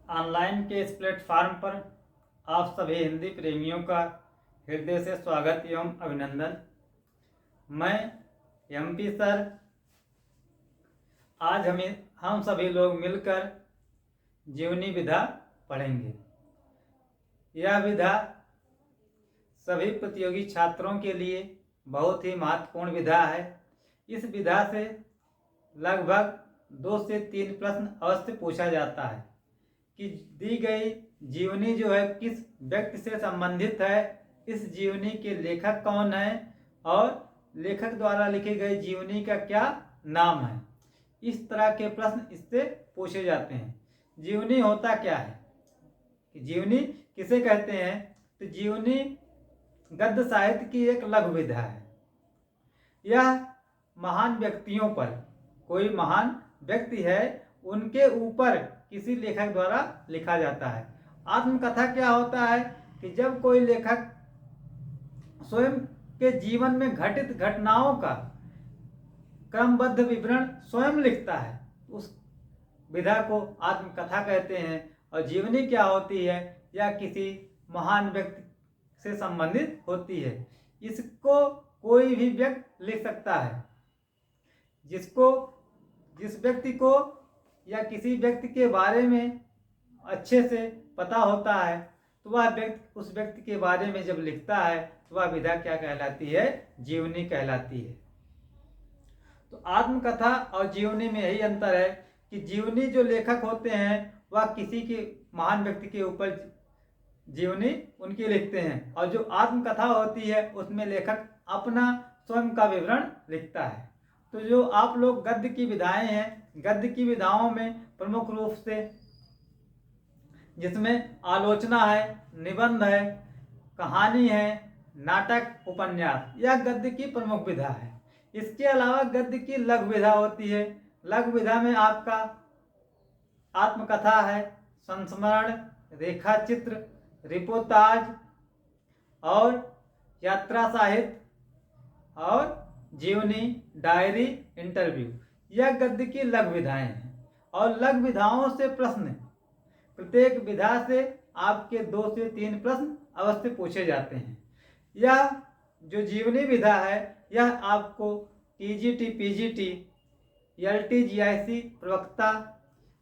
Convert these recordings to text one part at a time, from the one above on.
Online के इस platform पर आप सभी हिंदी प्रेमियों का हृदय से स्वागत एवं अभिनंदन। मैं एमपी सर। आज हम सभी लोग मिलकर जीवनी विधा पढ़ेंगे। यह विधा सभी प्रतियोगी छात्रों के लिए बहुत ही महत्वपूर्ण विधा है। इस विधा से लगभग 2 से 3 प्रश्न अवश्य पूछा जाता है कि दी गई जीवनी जो है किस व्यक्ति से संबंधित है, इस जीवनी के लेखक कौन है और लेखक द्वारा लिखी गई जीवनी का क्या नाम है। इस तरह के प्रश्न इससे पूछे जाते हैं। जीवनी होता क्या है, जीवनी किसे कहते हैं? तो जीवनी गद्य साहित्य की एक लघु विधा है। यह महान व्यक्तियों पर, कोई महान व्यक्ति है उनके ऊपर किसी लेखक द्वारा लिखा जाता है। आत्मकथा क्या होता है कि जब कोई लेखक स्वयं के जीवन में घटित घटनाओं का क्रमबद्ध विवरण स्वयं लिखता है, उस विधा को आत्मकथा कहते हैं। और जीवनी क्या होती है? यह किसी महान व्यक्ति से संबंधित होती है। इसको कोई भी व्यक्ति लिख सकता है। जिस व्यक्ति को या किसी व्यक्ति के बारे में अच्छे से पता होता है तो वह व्यक्ति उस व्यक्ति के बारे में जब लिखता है तो वह विधा क्या कहलाती है? जीवनी कहलाती है। तो आत्मकथा और जीवनी में यही अंतर है कि जीवनी जो लेखक होते हैं वह किसी के महान व्यक्ति के ऊपर जीवनी उनकी लिखते हैं, और जो आत्मकथा होती है उसमें लेखक अपना स्वयं का विवरण लिखता है। तो जो आप लोग गद्य की विधाएं हैं, गद्य की विधाओं में प्रमुख रूप से जिसमें आलोचना है, निबंध है, कहानी है, नाटक, उपन्यास, यह गद्य की प्रमुख विधा है। इसके अलावा गद्य की लघु विधा होती है। लघु विधा में आपका आत्मकथा है, संस्मरण, रेखा चित्र, रिपोर्टाज और यात्रा साहित्य और जीवनी, डायरी, इंटरव्यू, यह गद्य की लघु विधाएं हैं। और लघु विधाओं से प्रश्न, प्रत्येक विधा से आपके 2 से 3 प्रश्न अवश्य पूछे जाते हैं। यह जो जीवनी विधा है यह आपको टीजीटी, पीजीटी, एलटी, जीआईसी, प्रवक्ता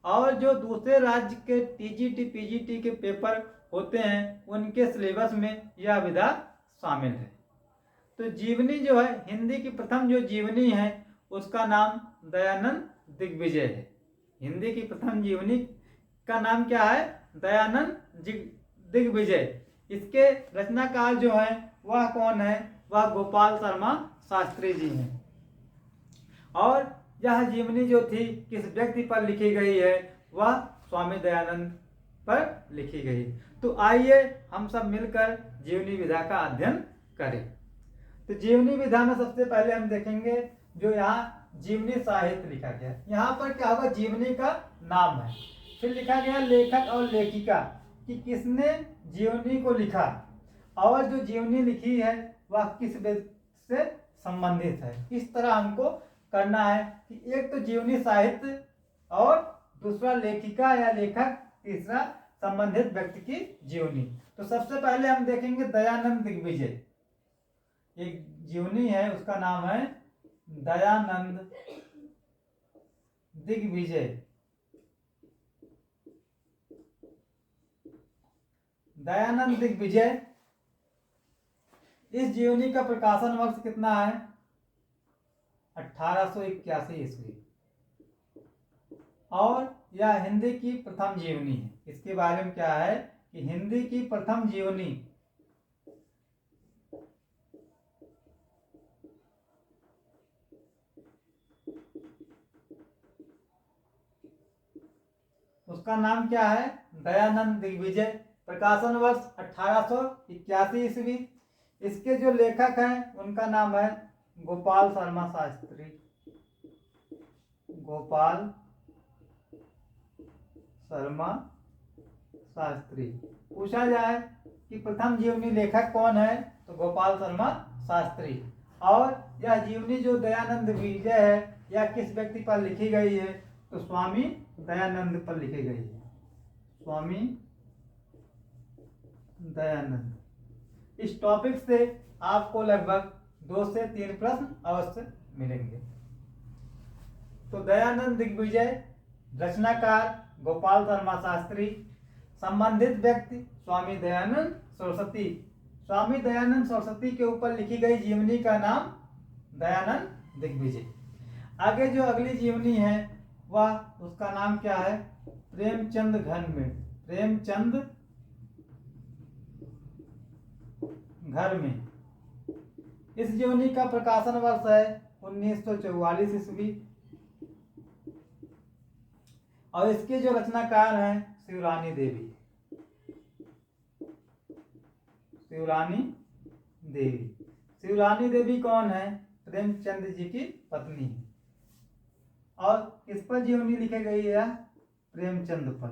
और जो दूसरे राज्य के टीजीटी, पीजीटी के पेपर होते हैं उनके सिलेबस में यह विधा शामिल है। तो जीवनी जो है, हिंदी की प्रथम जो जीवनी है उसका नाम दयानंद दिग्विजय है। हिंदी की प्रथम जीवनी का नाम क्या है? दयानंद दिग्विजय। इसके रचनाकार जो है वह कौन है? वह गोपाल शर्मा शास्त्री जी हैं। और यह जीवनी जो थी किस व्यक्ति पर लिखी गई है? वह स्वामी दयानंद पर लिखी गई। तो आइए हम सब मिलकर जीवनी विधा का अध्ययन करें। तो जीवनी विधा में सबसे पहले हम देखेंगे जो यहाँ जीवनी साहित्य लिखा गया। यहाँ पर क्या होगा? जीवनी का नाम है, फिर लिखा गया लेखक और लेखिका कि किसने जीवनी को लिखा और जो जीवनी लिखी है वह किस व्यक्ति से संबंधित है। इस तरह हमको करना है कि एक तो जीवनी साहित्य और दूसरा लेखिका या लेखक, तीसरा संबंधित व्यक्ति की जीवनी। तो सबसे पहले हम देखेंगे दयानंद दिग्विजय। एक जीवनी है उसका नाम है दयानंद दिग्विजय। दयानंद दिग्विजय, इस जीवनी का प्रकाशन वर्ष कितना है? 1881 ईस्वी। और यह हिंदी की प्रथम जीवनी है। इसके बारे में क्या है कि हिंदी की प्रथम जीवनी उसका नाम क्या है? दयानंद दिग्विजय। प्रकाशन वर्ष 1881 ईस्वी। इसके जो लेखक हैं उनका नाम है गोपाल शर्मा शास्त्री। गोपाल शर्मा शास्त्री। पूछा जाए कि प्रथम जीवनी लेखक कौन है तो गोपाल शर्मा शास्त्री। और यह जीवनी जो दयानंद दिग्विजय है यह किस व्यक्ति पर लिखी गई है? तो स्वामी दयानंद पर लिखी गई है। स्वामी दयानंद। इस टॉपिक से आपको लगभग 2 से 3 प्रश्न अवश्य मिलेंगे। तो दयानंद दिग्विजय, रचनाकार गोपाल शर्मा शास्त्री, संबंधित व्यक्ति स्वामी दयानंद सरस्वती। स्वामी दयानंद सरस्वती के ऊपर लिखी गई जीवनी का नाम दयानंद दिग्विजय। आगे जो अगली जीवनी है वह उसका नाम क्या है? प्रेमचंद घर में। प्रेमचंद घर में। इस जीवनी का प्रकाशन वर्ष है 1944 ईस्वी और इसके जो रचनाकार हैं शिवरानी देवी। शिवरानी देवी। शिवरानी देवी कौन है? प्रेमचंद जी की पत्नी है और इस पर जीवनी लिखी गई है प्रेमचंद पर।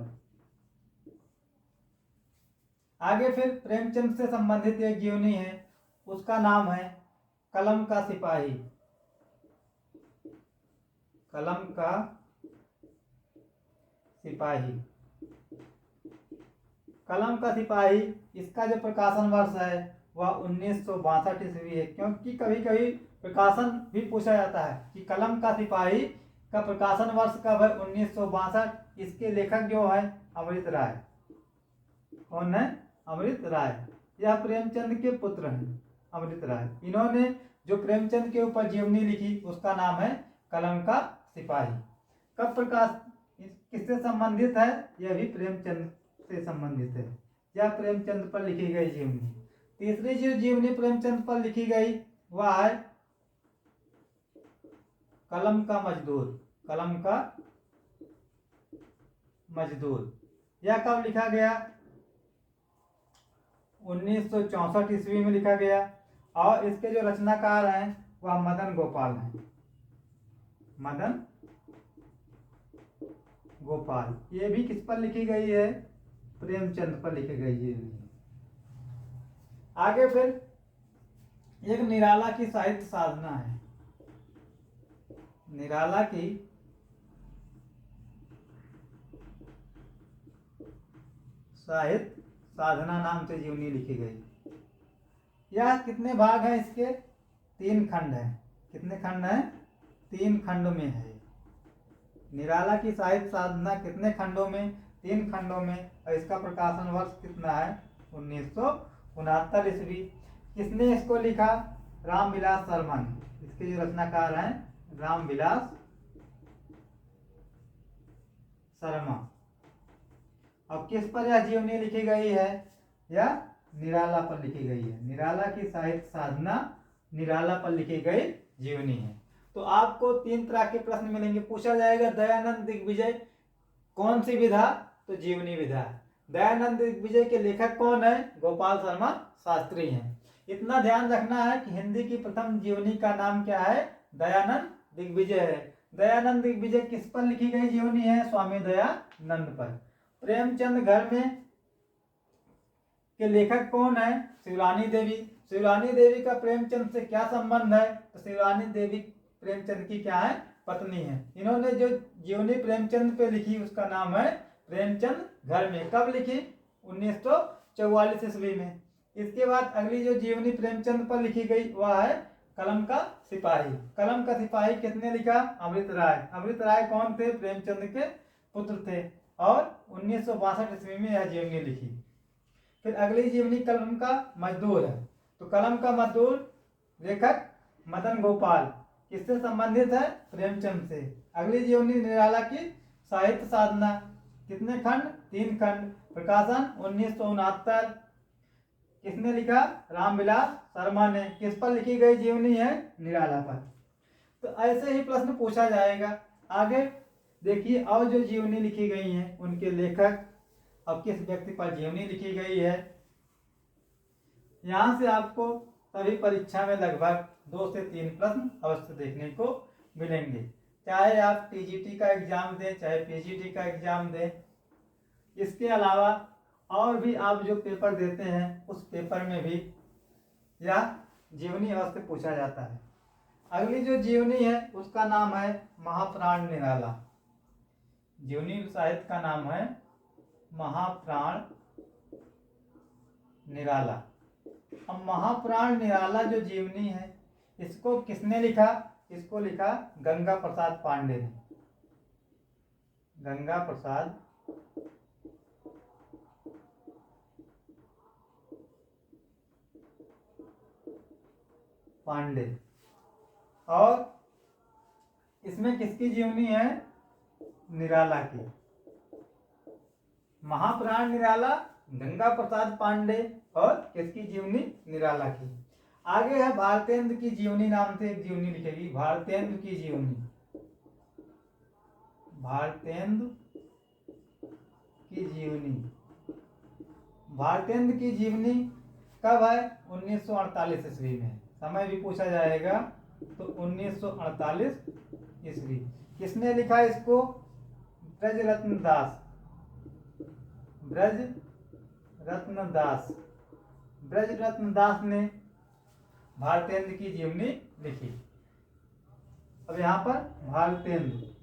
आगे फिर प्रेमचंद से संबंधित एक जीवनी है, उसका नाम है कलम का सिपाही। कलम का सिपाही। कलम का सिपाही, इसका जो प्रकाशन वर्ष है वह 1962 ईस्वी है, क्योंकि कभी कभी प्रकाशन भी पूछा जाता है कि कलम का सिपाही का प्रकाशन वर्ष कब है? 1962। इसके लेखक जो है अमृत राय। कौन है? अमृत राय। यह प्रेमचंद के पुत्र हैं अमृत राय। इन्होंने जो प्रेमचंद के ऊपर जीवनी लिखी उसका नाम है कलम का सिपाही। कब प्रकाश, किससे संबंधित है? यह भी प्रेमचंद से संबंधित है। यह प्रेमचंद पर लिखी गई जीवनी। तीसरी जो जीवनी प्रेमचंद पर लिखी गई वह है कलम का मजदूर। कलम का मजदूर। यह कब लिखा गया? 1964 ईस्वी में लिखा गया और इसके जो रचनाकार हैं वह मदन गोपाल हैं। मदन गोपाल। ये भी किस पर लिखी गई है? प्रेमचंद पर लिखी गई है। आगे फिर एक निराला की साहित्य साधना है। निराला की साहित्य साधना नाम से जीवनी लिखी गई। यह कितने भाग हैं? इसके 3 खंड हैं। कितने खंड हैं? 3 खंड में है। निराला की साहित्य साधना कितने खंडों में? 3 खंडों में। और इसका प्रकाशन वर्ष कितना है? 1969 ईस्वी। किसने इसको लिखा? रामविलास शर्मा ने। इसके जो रचनाकार हैं रामविलास शर्मा। अब किस पर यह जीवनी लिखी गई है? यह निराला पर लिखी गई है। निराला की साहित्य साधना निराला पर लिखी गई जीवनी है। तो आपको 3 तरह के प्रश्न मिलेंगे। पूछा जाएगा दयानंद दिग्विजय कौन सी विधा? तो जीवनी विधा। दयानंद दिग्विजय के लेखक कौन है? गोपाल शर्मा शास्त्री हैं। इतना ध्यान रखना है कि हिंदी की प्रथम जीवनी का नाम क्या है? दयानंद दिग्विजय है। दयानंद दिग्विजय किस पर लिखी गई जीवनी है? स्वामी दयानंद पर। प्रेमचंद घर में के लेखक कौन है? शिवरानी देवी। शिवरानी देवी का प्रेमचंद से क्या संबंध है? तो शिवरानी देवी प्रेमचंद की क्या है? पत्नी है। इन्होंने जो जीवनी प्रेमचंद पे लिखी उसका नाम है प्रेमचंद घर में। कब लिखी? 1944 ईस्वी में। इसके बाद अगली जो जीवनी प्रेमचंद पर लिखी गई वह है कलम का सिपाही। कलम का सिपाही किसने लिखा? अमृत राय। अमृत राय कौन थे? प्रेमचंद के पुत्र थे और 1962 ईस्वी में यह जीवनी लिखी। फिर अगली जीवनी कलम का मजदूर है। तो कलम का मजदूर लेखक मदन गोपाल। किससे संबंधित है? प्रेमचंद से। अगली जीवनी निराला की साहित्य साधना। कितने खंड? 3 खंड। प्रकाशन 1969। किसने लिखा? रामविलास शर्मा ने। किस पर लिखी गई जीवनी है? निराला पर। तो ऐसे ही प्रश्न पूछा जाएगा। आगे देखिए और जो जीवनी लिखी गई हैं उनके लेखक और किस व्यक्ति पर जीवनी लिखी गई है। यहाँ से आपको सभी परीक्षा में लगभग 2 से 3 प्रश्न अवश्य देखने को मिलेंगे, चाहे आप टीजीटी का एग्जाम दें चाहे पीजीटी का एग्जाम दें। इसके अलावा और भी आप जो पेपर देते हैं उस पेपर में भी यह जीवनी अवश्य पूछा जाता है। अगली जो जीवनी है उसका नाम है महाप्राण निराला। जीवनी साहित्य का नाम है महाप्राण निराला। अब महाप्राण निराला जो जीवनी है, इसको किसने लिखा? इसको लिखा गंगा प्रसाद पांडे ने। गंगा प्रसाद पांडे। और इसमें किसकी जीवनी है? निराला की। महाप्राण निराला, गंगा प्रसाद पांडे, और किसकी जीवनी? निराला की। आगे है भारतेंद्र की जीवनी, नाम से एक जीवनी लिखेगी, भारतेंद्र की जीवनी। भारतेंद्र की जीवनी। भारतेंद्र की जीवनी कब है? 1948 ईस्वी में। समय भी पूछा जाएगा तो 1948 ईस्वी। किसने लिखा इसको? ब्रजरत्न दास। ब्रजरत्न दास। ब्रजरत्न दास ने भारतेंद्र की जीवनी लिखी। अब यहाँ पर भारतेंद्र।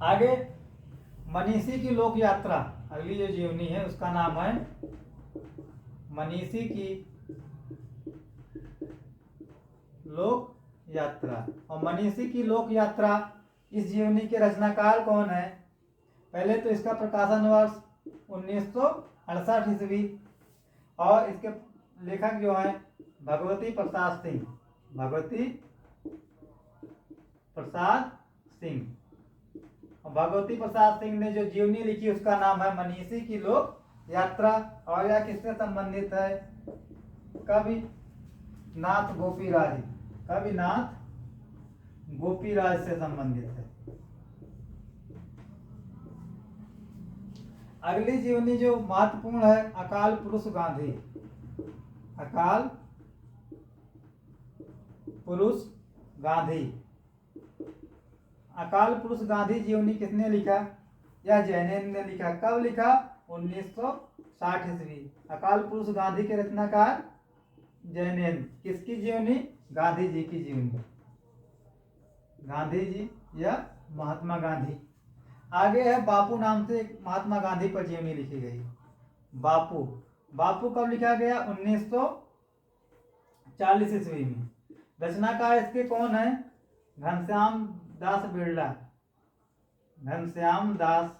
आगे मनीषी की लोक यात्रा, अगली जो जीवनी है उसका नाम है मनीषी की लोक यात्रा। और मनीषी की लोक यात्रा, इस जीवनी के रचनाकार कौन है? पहले तो इसका प्रकाशन वर्ष 1968 ईस्वी, और इसके लेखक जो हैं भगवती प्रसाद सिंह। भगवती प्रसाद सिंह। भगवती प्रसाद सिंह ने जो जीवनी लिखी उसका नाम है मनीषी की लोक यात्रा। और यह किससे संबंधित है? कवि नाथ गोपीराज। कवि नाथ गोपीराज से संबंधित है। अगली जीवनी जो महत्वपूर्ण है, अकाल पुरुष गांधी। अकाल पुरुष गांधी। अकाल पुरुष गांधी जीवनी किसने लिखा? यह जैनेन्द्र ने लिखा। कब लिखा? 1960 ईस्वी। अकाल पुरुष गांधी के रचनाकार जैनेन्द्र। किसकी जीवनी? गांधी जी की जीवनी। गांधी जी या महात्मा गांधी। आगे है बापू, नाम से एक महात्मा गांधी पर जीवनी लिखी गई। बापू। बापू कब लिखा गया? 1940 ईस्वी में। रचनाकार इसके कौन है? घनश्याम दास बिरला। घनश्याम दास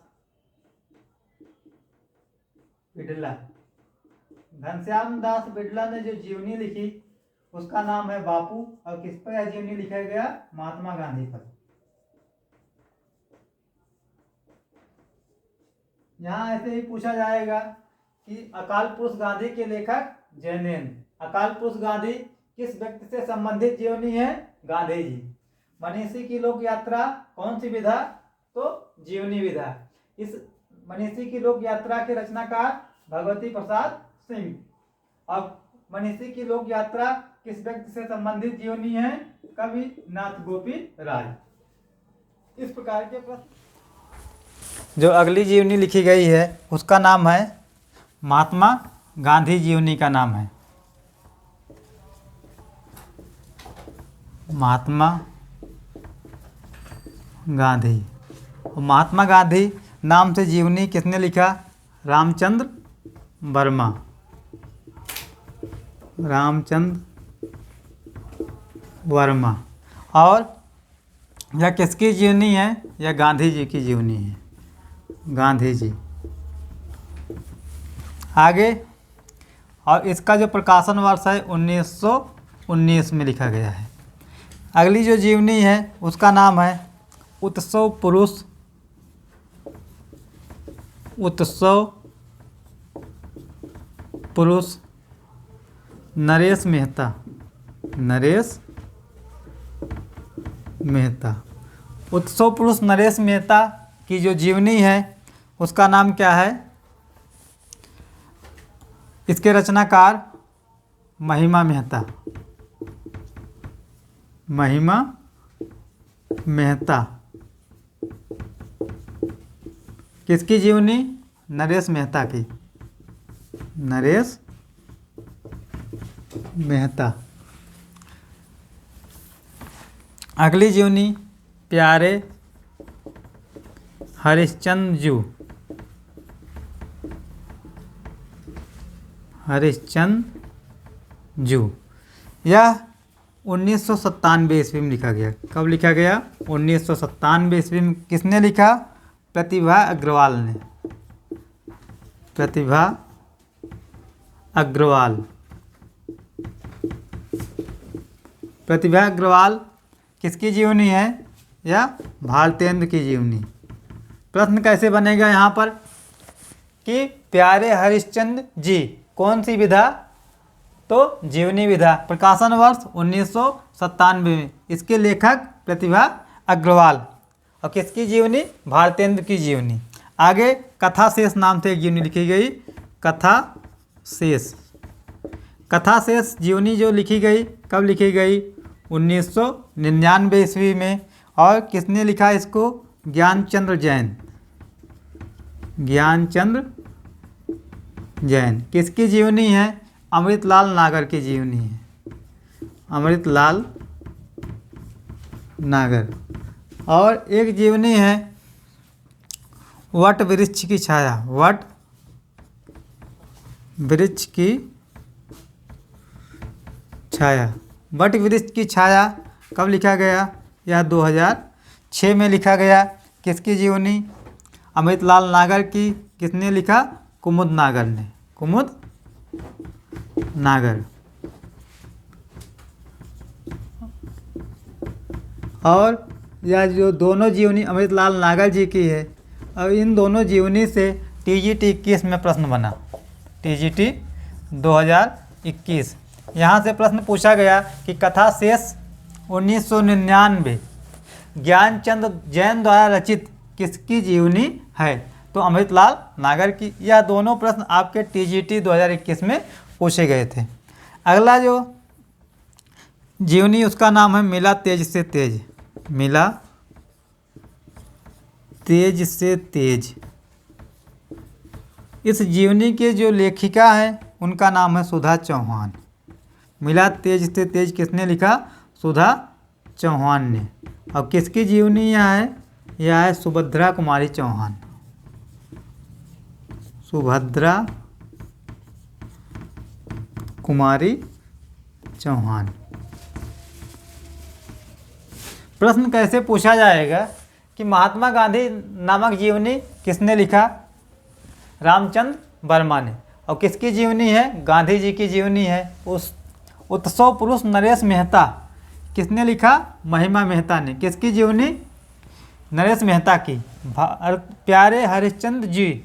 बिड़ला। घनश्याम दास बिड़ला ने जो जीवनी लिखी उसका नाम है बापू। और किस पर यह जीवनी लिखा गया? महात्मा गांधी पर। यहाँ ऐसे ही पूछा जाएगा कि अकाल पुरुष गांधी के लेखक जैनेन्द्र। अकाल पुरुष गांधी किस व्यक्ति से संबंधित जीवनी है? गांधी जी। मनीषी की लोक यात्रा कौन सी विधा? तो जीवनी विधा। इस मनीषी की लोक यात्रा के रचनाकार भगवती प्रसाद सिंह। और मनीषी की लोक यात्रा किस व्यक्ति से संबंधित जीवनी है? कवि नाथ गोपी राज। इस प्रकार के प्रश्न। जो अगली जीवनी लिखी गई है उसका नाम है महात्मा गांधी जीवनी का नाम है महात्मा गांधी। महात्मा गांधी नाम से जीवनी किसने लिखा? रामचंद्र वर्मा। रामचंद्र वर्मा। और यह किसकी जीवनी है? यह गांधी जी की जीवनी है। गांधी जी। आगे, और इसका जो प्रकाशन वर्ष है 1919 में लिखा गया है। अगली जो जीवनी है उसका नाम है उत्सव पुरुष। उत्सव पुरुष नरेश मेहता। नरेश मेहता। उत्सव पुरुष नरेश मेहता की जो जीवनी है उसका नाम क्या है? इसके रचनाकार महिमा मेहता। महिमा मेहता। किसकी जीवनी? नरेश मेहता की। नरेश मेहता। अगली जीवनी प्यारे हरिश्चंद्र जू, हरिश्चंद्र जू। यह 1997 ईस्वी में लिखा गया। कब लिखा गया? 1997 ईस्वी में। किसने लिखा? प्रतिभा अग्रवाल ने। प्रतिभा अग्रवाल। प्रतिभा अग्रवाल किसकी जीवनी है? या भारतेंद्र की जीवनी। प्रश्न कैसे बनेगा यहाँ पर कि प्यारे हरिश्चंद्र जी कौन सी विधा? तो जीवनी विधा। प्रकाशन वर्ष 1997 में। इसके लेखक प्रतिभा अग्रवाल। और किसकी जीवनी? भारतेंद्र की जीवनी। आगे कथा शेष नाम से एक जीवनी लिखी गई। कथा शेष। कथा शेष जीवनी जो लिखी गई, कब लिखी गई? 1999 ईस्वी में। और किसने लिखा इसको? ज्ञानचंद्र जैन। ज्ञानचंद्र जैन। किसकी जीवनी है? अमृतलाल नागर की जीवनी है। अमृतलाल नागर। और एक जीवनी है वट वृक्ष की छाया। वट वृक्ष की छाया। वट वृक्ष की छाया कब लिखा गया? यह 2006 में लिखा गया। किसकी जीवनी? अमृतलाल नागर की। किसने लिखा? कुमुद नागर ने। कुमुद नागर। और यह जो दोनों जीवनी अमृतलाल नागर जी की है, और इन दोनों जीवनी से TGT 21 में प्रश्न बना। TGT 2021। यहाँ से प्रश्न पूछा गया कि कथा शेष 1999 ज्ञानचंद्र जैन द्वारा रचित किसकी जीवनी है? तो अमृतलाल नागर की। यह दोनों प्रश्न आपके TGT 2021 में पूछे गए थे। अगला जो जीवनी उसका नाम है मिला तेज से तेज। मिला तेज से तेज। इस जीवनी के जो लेखिका हैं उनका नाम है सुधा चौहान। मिला तेज से तेज किसने लिखा? सुधा चौहान ने। और किसकी जीवनी यह है? यह है सुभद्रा कुमारी चौहान। सुभद्रा कुमारी चौहान। प्रश्न कैसे पूछा जाएगा कि महात्मा गांधी नामक जीवनी किसने लिखा? रामचंद्र वर्मा ने। और किसकी जीवनी है? गांधी जी की जीवनी है। उस उत्सव पुरुष नरेश मेहता। किसने लिखा? महिमा मेहता ने। किसकी जीवनी? नरेश मेहता की। प्यारे हरिश्चंद्र जी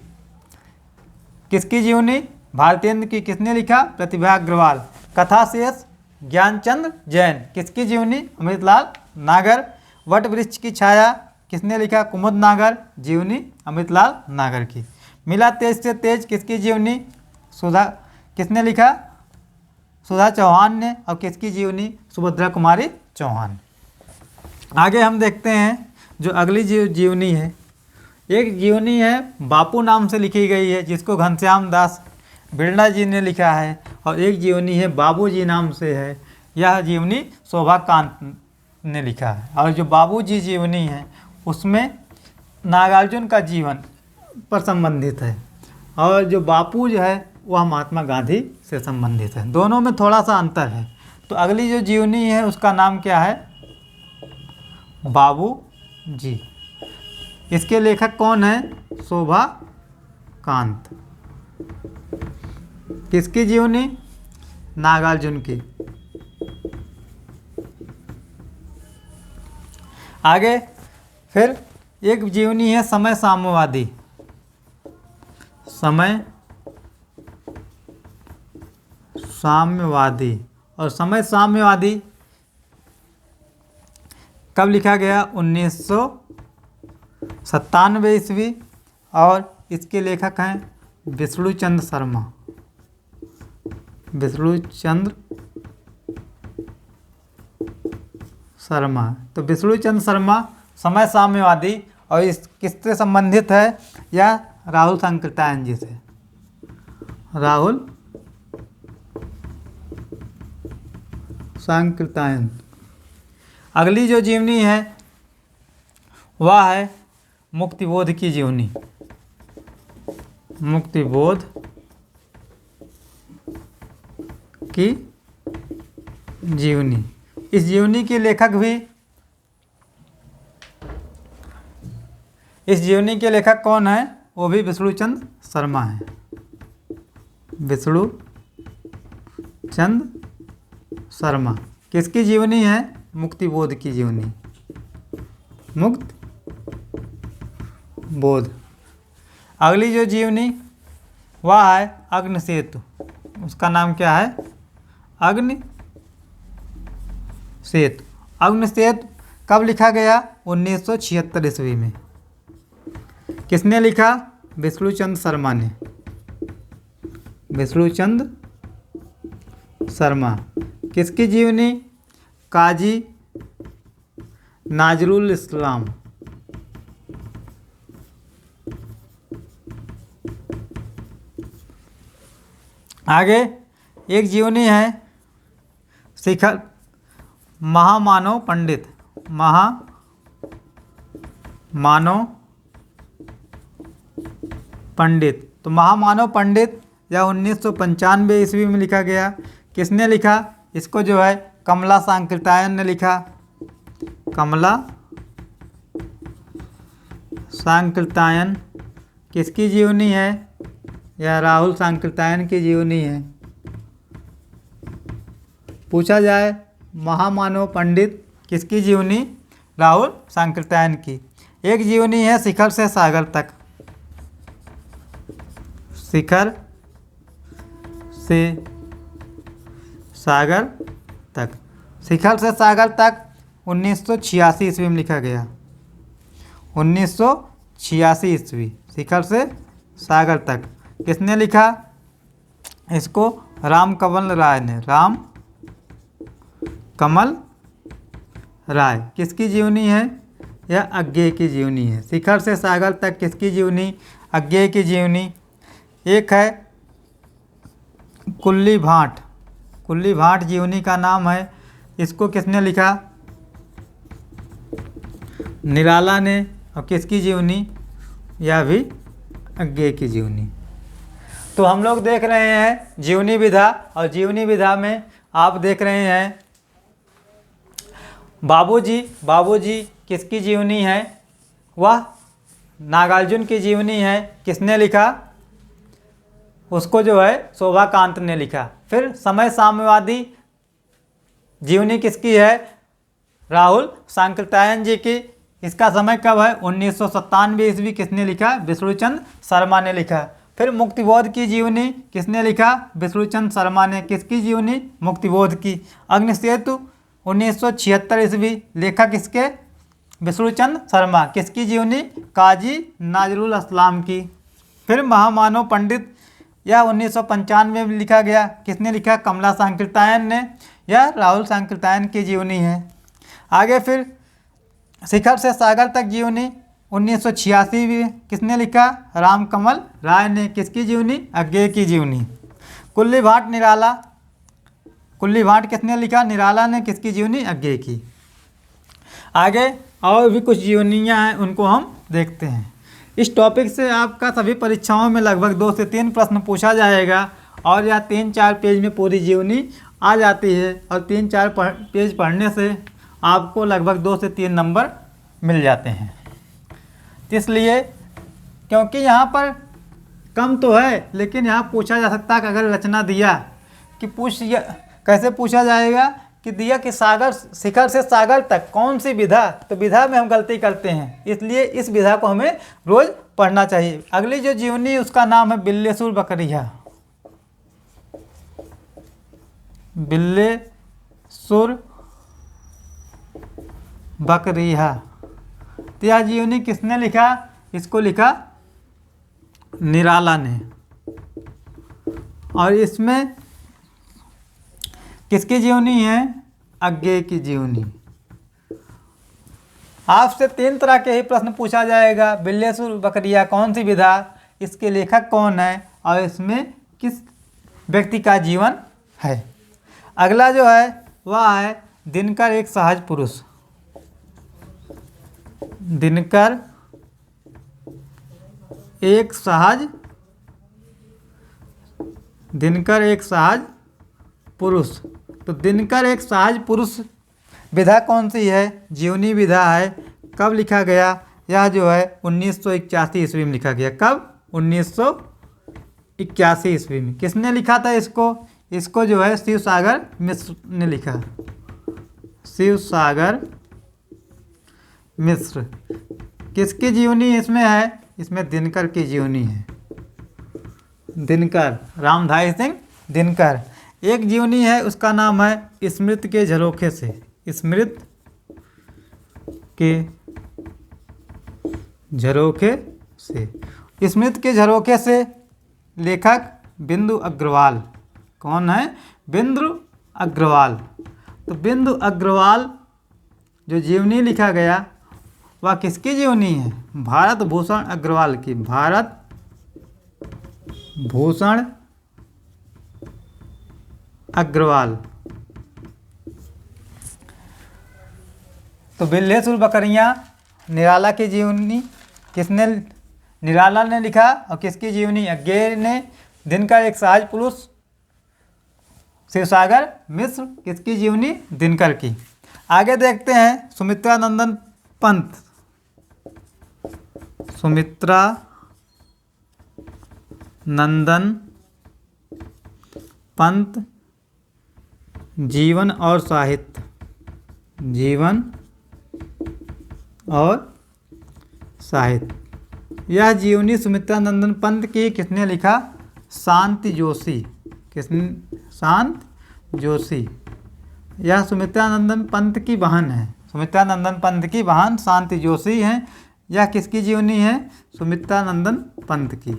किसकी जीवनी? भारतेंद्र की। किसने लिखा? प्रतिभा अग्रवाल। कथा शेष ज्ञानचंद्र जैन। किसकी जीवनी? अमृतलाल नागर। वट वृक्ष की छाया किसने लिखा? कुमुद नागर। जीवनी अमृतलाल नागर की। मिला तेज से तेज किसकी जीवनी? सुधा। किसने लिखा? सुधा चौहान ने। और किसकी जीवनी? सुभद्रा कुमारी चौहान। आगे हम देखते हैं जो अगली जीवनी है। एक जीवनी है बापू नाम से लिखी गई है, जिसको घनश्याम दास बिरला जी ने लिखा है। और एक जीवनी है बाबू जी नाम से है। यह जीवनी शोभाकांत ने लिखा है। और जो बाबू जी जीवनी है उसमें नागार्जुन का जीवन पर संबंधित है। और जो बापू जो है वह महात्मा गांधी से संबंधित है। दोनों में थोड़ा सा अंतर है। तो अगली जो जीवनी है उसका नाम क्या है? बाबू जी। इसके लेखक कौन है? शोभाकांत। किसकी जीवनी? नागार्जुन की। आगे फिर एक जीवनी है समय साम्यवादी। समय साम्यवादी। और समय साम्यवादी कब लिखा गया? 1997 ईस्वी। और इसके लेखक हैं विष्णुचंद्र शर्मा। विष्णुचंद्र शर्मा। तो विष्णुचंद्र शर्मा समय साम्यवादी। और इस किससे संबंधित है? यह राहुल सांकृत्यायन जी से। राहुल सांकृत्यायन। अगली जो जीवनी है वह है मुक्तिबोध की जीवनी, मुक्तिबोध की जीवनी। इस जीवनी के लेखक भी, इस जीवनी के लेखक कौन है? वो भी विष्णुचंद शर्मा है। विष्णुचंद शर्मा। किसकी जीवनी है? मुक्तिबोध की जीवनी, मुक्त बोध। अगली जो जीवनी वह है अग्नि सेतु। उसका नाम क्या है? अग्नि सेतु। अग्नि सेतु कब लिखा गया? 1976 ईस्वी में। किसने लिखा? विष्णुचंद शर्मा ने। विष्णुचंद शर्मा। किसकी जीवनी? काजी नजरुल इस्लाम। आगे एक जीवनी है शिखर महामानव पंडित। महामानव पंडित। तो महामानव पंडित यह 1995 ईस्वी में लिखा गया। किसने लिखा? इसको जो है कमला सांकृत्यायन ने लिखा। कमला सांकृत्यायन। किसकी जीवनी है? यह राहुल सांकृत्यायन की जीवनी है। पूछा जाए महामानव पंडित किसकी जीवनी? राहुल सांकृत्यायन की। एक जीवनी है शिखर से सागर तक। शिखर से सागर तक। शिखर से सागर तक 1986 ईस्वी में लिखा गया। 1986 ईस्वी। शिखर से सागर तक किसने लिखा? इसको राम कमल राय ने। राम कमल राय। किसकी जीवनी है? यह अज्ञेय की जीवनी है। शिखर से सागर तक किसकी जीवनी? अज्ञेय की जीवनी। एक है कुल्ली भाट। कुल्ली भाट जीवनी का नाम है। इसको किसने लिखा? निराला ने। और किसकी जीवनी? यह भी अज्ञेय की जीवनी। तो हम लोग देख रहे हैं जीवनी विधा, और जीवनी विधा में आप देख रहे हैं बाबूजी। बाबूजी किसकी जीवनी है? वह नागार्जुन की जीवनी है। किसने लिखा? उसको जो है शोभाकांत ने लिखा। फिर समय साम्यवादी जीवनी किसकी है? राहुल सांकृत्यायन जी की। इसका समय कब है? 1997 ईस्वी। किसने लिखा? विष्णुचंद शर्मा ने लिखा। फिर मुक्तिबोध की जीवनी किसने लिखा? विष्णुचंद शर्मा ने। किसकी जीवनी? मुक्तिबोध की। अग्नि सेतु 1976 ईस्वी। लेखक किसके? विष्णुचंद शर्मा। किसकी जीवनी? काजी नजरुल इस्लाम की। फिर महामानव पंडित यह 1995 में लिखा गया। किसने लिखा? कमला सांकृत्यायन ने। यह राहुल सांकृत्यायन की जीवनी है। आगे फिर शिखर से सागर तक जीवनी 1986 में। किसने लिखा? राम कमल राय ने। किसकी जीवनी? अज्ञेय की जीवनी। कुल्ली भाट निराला। कुल्ली भाट किसने लिखा? निराला ने। किसकी जीवनी? अज्ञेय की। आगे और भी कुछ जीवनियाँ हैं, उनको हम देखते हैं। इस टॉपिक से आपका सभी परीक्षाओं में लगभग 2 से 3 प्रश्न पूछा जाएगा, और यह 3-4 पेज में पूरी जीवनी आ जाती है, और 3-4 पेज पढ़ने से आपको लगभग 2 से 3 नंबर मिल जाते हैं। इसलिए क्योंकि यहाँ पर कम तो है, लेकिन यहाँ पूछा जा सकता है कि अगर रचना दिया कि कैसे पूछा जाएगा कि दिया कि सागर शिखर से सागर तक कौन सी विधा, तो विधा में हम गलती करते हैं, इसलिए इस विधा को हमें रोज पढ़ना चाहिए। अगली जो जीवनी उसका नाम है बिल्लेसुर बकरिया। बिल्लेसुर बकरिया। तो यह जीवनी किसने लिखा? इसको लिखा निराला ने। और इसमें किसकी जीवनी है? अज्ञेय की जीवनी। आपसे 3 तरह के ही प्रश्न पूछा जाएगा। बिल्लेसुर बकरिया कौन सी विधा, इसके लेखक कौन है, और इसमें किस व्यक्ति का जीवन है। अगला जो है वह है दिनकर एक सहज पुरुष। दिनकर एक सहज दिनकर एक सहज पुरुष। तो दिनकर एक सहज पुरुष विधा कौन सी है? जीवनी विधा है। कब लिखा गया? यह जो है 1981 ईस्वी में लिखा गया। कब? 1981 ईस्वी में। किसने लिखा था इसको? इसको जो है शिव सागर मिश्र ने लिखा। शिव सागर मिश्र। किसकी जीवनी इसमें है? इसमें दिनकर की जीवनी है। दिनकर, रामधारी सिंह दिनकर। एक जीवनी है, उसका नाम है स्मृति के झरोखे से। स्मृति के झरोखे से। स्मृति के झरोखे से लेखक बिंदु अग्रवाल। कौन है? बिंदु अग्रवाल। तो बिंदु अग्रवाल जो जीवनी लिखा गया वह किसकी जीवनी है? भारत भूषण अग्रवाल की। भारत भूषण अग्रवाल। तो बिल्हेसुर बकरियां निराला की जीवनी किसने? निराला ने लिखा। और किसकी जीवनी? अज्ञे ने। दिनकर एक सहज पुरुष शिवसागर मिश्र। किसकी जीवनी? दिनकर की। आगे देखते हैं सुमित्रा नंदन पंत। सुमित्रा नंदन पंत जीवन और साहित्य। जीवन और साहित्य। यह जीवनी सुमित्रा नंदन पंत की किसने लिखा? शांति जोशी। किसने? शांति जोशी। यह सुमित्रा नंदन पंत की बहन है। सुमित्रा नंदन पंत की बहन शांति जोशी हैं। यह किसकी जीवनी है? सुमित्रा नंदन पंत की।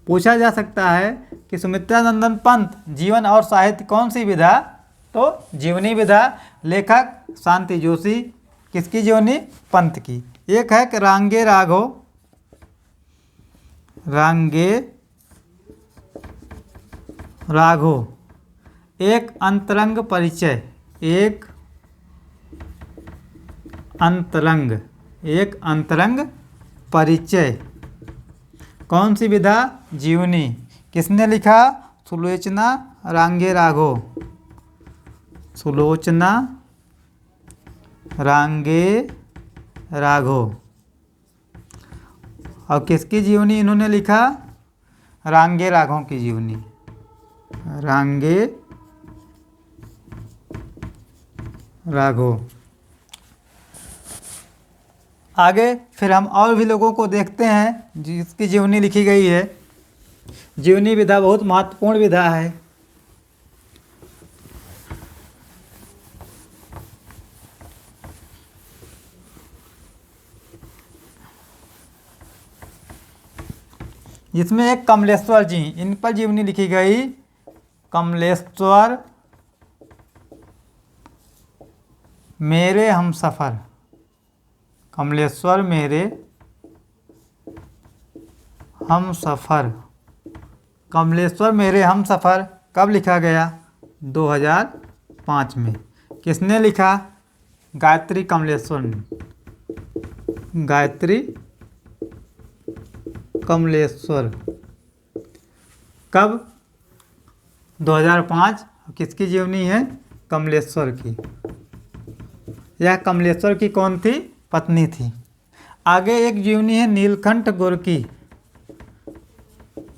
पूछा जा सकता है कि सुमित्रा नंदन पंत जीवन और साहित्य कौन सी विधा? तो जीवनी विधा। लेखक शांति जोशी। किसकी जीवनी? पंत की। एक है कि रांगे राघव। रांगे राघव। एक अंतरंग परिचय। एक अंतरंग। एक अंतरंग परिचय। कौन सी विधा? जीवनी। किसने लिखा? सुलोचना रांगे राघव। सुलोचना रांगे राघव। और किसकी जीवनी इन्होंने लिखा? रांगे राघव की जीवनी। रांगे राघव। आगे फिर हम और भी लोगों को देखते हैं जिसकी जीवनी लिखी गई है। जीवनी विधा बहुत महत्वपूर्ण विधा है। जिसमें एक कमलेश्वर जी, इन पर जीवनी लिखी गई। कमलेश्वर मेरे हमसफर। कमलेश्वर मेरे हमसफर। कमलेश्वर मेरे हमसफर कब लिखा गया? 2005 में। किसने लिखा? गायत्री कमलेश्वर ने। गायत्री कमलेश्वर। कब? 2005। किसकी जीवनी है? कमलेश्वर की। यह कमलेश्वर की कौन थी? पत्नी थी। आगे एक जीवनी है नीलकंठ गोरकी।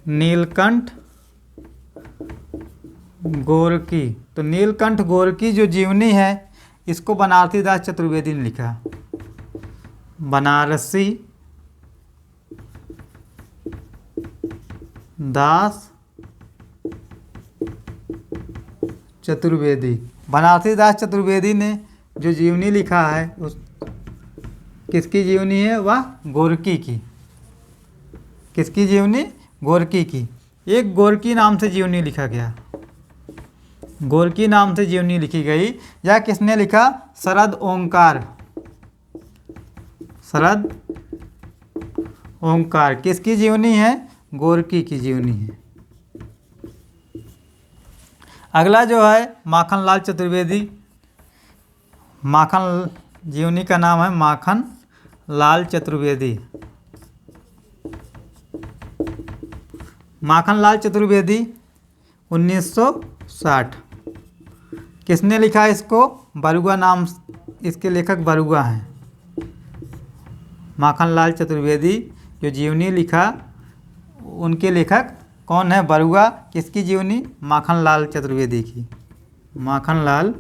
नीलकंठ गोरकी। तो नीलकंठ गोरकी जो जीवनी है इसको बनारसी दास चतुर्वेदी ने लिखा। बनारसी दास चतुर्वेदी। बनारसी दास चतुर्वेदी ने जो जीवनी लिखा है उस किसकी जीवनी है? वह गोरकी की। किसकी जीवनी? गोरकी की। एक गोरकी नाम से जीवनी लिखा गया। गोरकी नाम से जीवनी लिखी गई। यह किसने लिखा? शरद ओंकार। शरद ओंकार। किसकी जीवनी है? गोरकी की जीवनी है। अगला जो है माखन लाल चतुर्वेदी। माखन जीवनी का नाम है माखन लाल चतुर्वेदी। माखनलाल चतुर्वेदी 1960। किसने लिखा इसको? बरुआ नाम इसके लेखक बरुआ हैं। माखनलाल चतुर्वेदी जो जीवनी लिखा उनके लेखक कौन है? बरुआ। किसकी जीवनी? माखनलाल चतुर्वेदी की। माखनलाल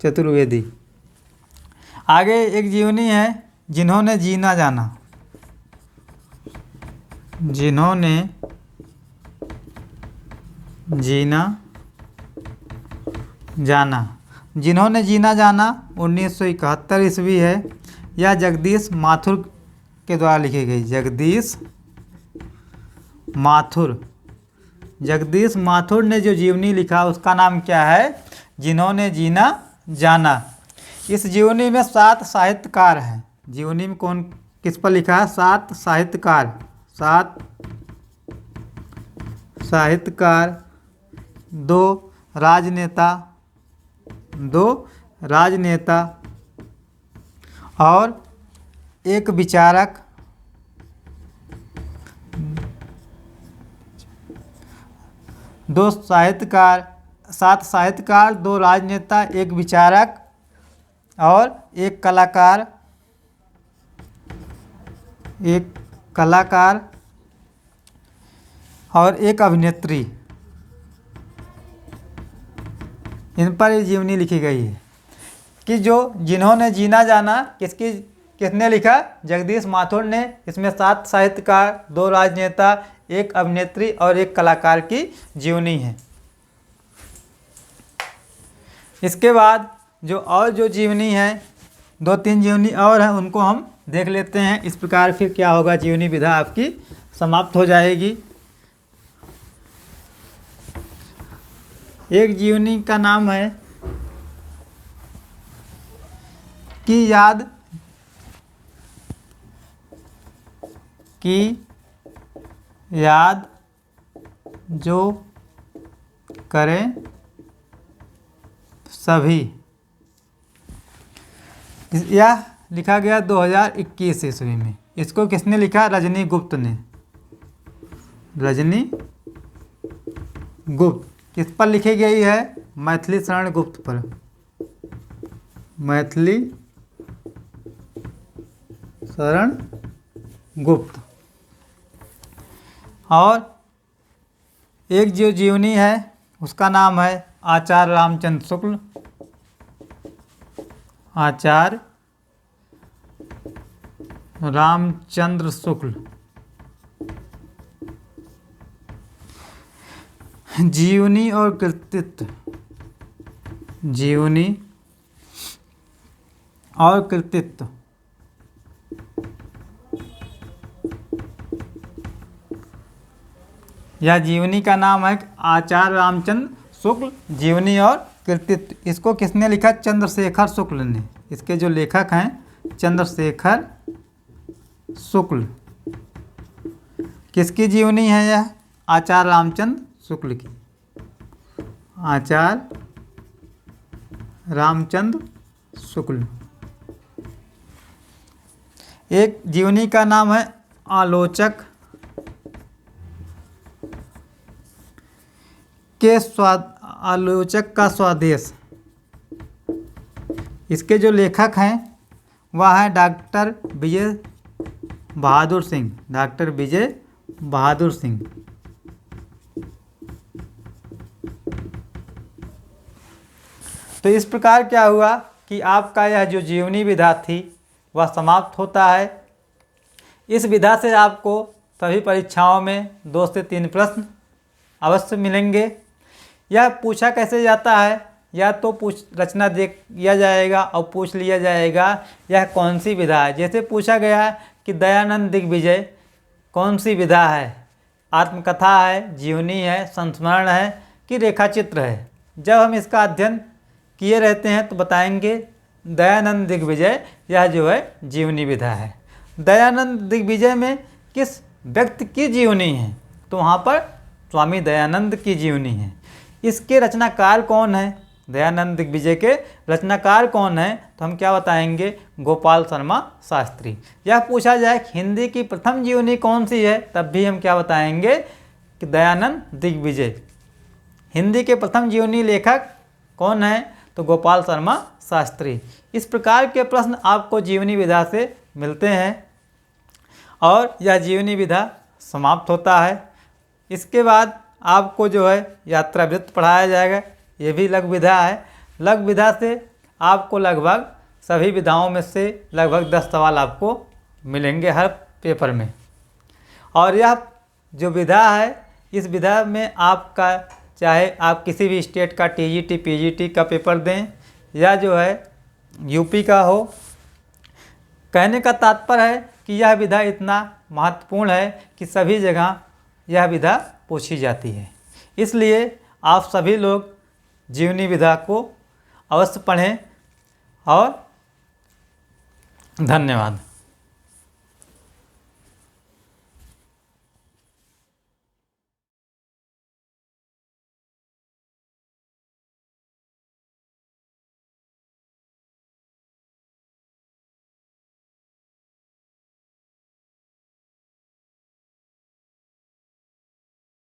चतुर्वेदी। आगे एक जीवनी है, जिन्होंने जीना जाना। जिन्होंने जीना जाना। जिन्होंने जीना जाना 1971 ईस्वी है। यह जगदीश माथुर के द्वारा लिखी गई। जगदीश माथुर। जगदीश माथुर ने जो जीवनी लिखा उसका नाम क्या है? जिन्होंने जीना जाना। इस जीवनी में 7 साहित्यकार हैं। जीवनी में कौन किस पर लिखा है? 7 साहित्यकार। 7 साहित्यकार, 2 राजनेता, 2 राजनेता और 1 विचारक, 2 साहित्यकार, 7 साहित्यकार, 2 राजनेता, 1 विचारक और 1 कलाकार, 1 कलाकार और 1 अभिनेत्री। इन पर ये जीवनी लिखी गई है कि जो जिन्होंने जीना जाना किसने लिखा? जगदीश माथुर ने। इसमें 7 साहित्यकार, 2 राजनेता, 1 अभिनेत्री और 1 कलाकार की जीवनी है। इसके बाद जो जीवनी है, 2-3 जीवनी और हैं, उनको हम देख लेते हैं। इस प्रकार फिर क्या होगा, जीवनी विधा आपकी समाप्त हो जाएगी। एक जीवनी का नाम है की याद जो करें सभी। यह लिखा गया 2021 ईस्वी में। इसको किसने लिखा? रजनी गुप्त ने। रजनी गुप्त। किस पर लिखी गई है? मैथिली शरण गुप्त पर। मैथिली शरण गुप्त। और एक जो जीवनी है उसका नाम है आचार्य रामचंद्र शुक्ल। आचार्य रामचंद्र शुक्ल। जीवनी और कृतित्व। जीवनी और कृतित्व। यह जीवनी का नाम है आचार्य रामचंद्र शुक्ल, जीवनी और कृतित्व। इसको किसने लिखा? चंद्रशेखर शुक्ल ने। इसके जो लेखक हैं चंद्रशेखर शुक्ल। किसकी जीवनी है यह? आचार्य रामचंद्र शुक्ल की। आचार्य रामचंद्र शुक्ल। एक जीवनी का नाम है आलोचक आलोचक का स्वदेश। इसके जो लेखक हैं वह हैं डॉक्टर विजय बहादुर सिंह। डॉक्टर विजय बहादुर सिंह। तो इस प्रकार क्या हुआ कि आपका यह जो जीवनी विधा थी वह समाप्त होता है। इस विधा से आपको सभी परीक्षाओं में 2 से 3 प्रश्न अवश्य मिलेंगे। यह पूछा कैसे जाता है? या तो रचना देख लिया जाएगा और पूछ लिया जाएगा यह कौन सी विधा है। जैसे पूछा गया कि दयानंद दिग्विजय कौन सी विधा है? आत्मकथा है, जीवनी है, संस्मरण है कि रेखाचित्र है? जब हम इसका अध्ययन किए रहते हैं तो बताएंगे दयानंद दिग्विजय यह जो है जीवनी विधा है। दयानंद दिग्विजय में किस व्यक्ति की जीवनी है? तो वहाँ पर स्वामी दयानंद की जीवनी है। इसके रचनाकार कौन है? दयानंद दिग्विजय के रचनाकार कौन है? तो हम क्या बताएंगे? गोपाल शर्मा शास्त्री। यह पूछा जाए कि हिंदी की प्रथम जीवनी कौन सी है, तब भी हम क्या बताएंगे कि दयानंद दिग्विजय। हिंदी के प्रथम जीवनी लेखक कौन है? तो गोपाल शर्मा शास्त्री। इस प्रकार के प्रश्न आपको जीवनी विधा से मिलते हैं और यह जीवनी विधा समाप्त होता है। इसके बाद आपको जो है यात्रा वृत्त पढ़ाया जाएगा, ये भी लघु विधा है। लघु विधा से आपको लगभग सभी विधाओं में से लगभग 10 सवाल आपको मिलेंगे हर पेपर में। और यह जो विधा है, इस विधा में आपका चाहे आप किसी भी स्टेट का टीजीटी पीजीटी का पेपर दें या जो है यूपी का हो, कहने का तात्पर्य है कि यह विधा इतना महत्वपूर्ण है कि सभी जगह यह विधा पूछी जाती है। इसलिए आप सभी लोग जीवनी विधा को अवश्य पढ़ें और धन्यवाद।